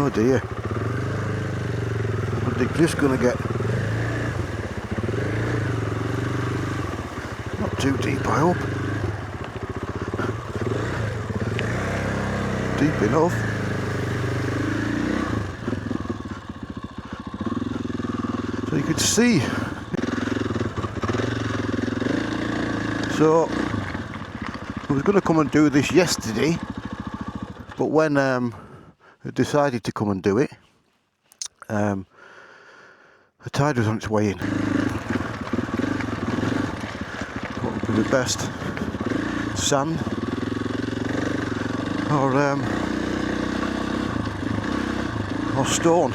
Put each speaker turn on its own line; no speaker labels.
Oh dear. I think this is going to get not too deep, I hope. Deep enough. So you could see. So I was going to come and do this yesterday, but when I decided to come and do it, the tide was on its way in. What would be the best? Sand or stone?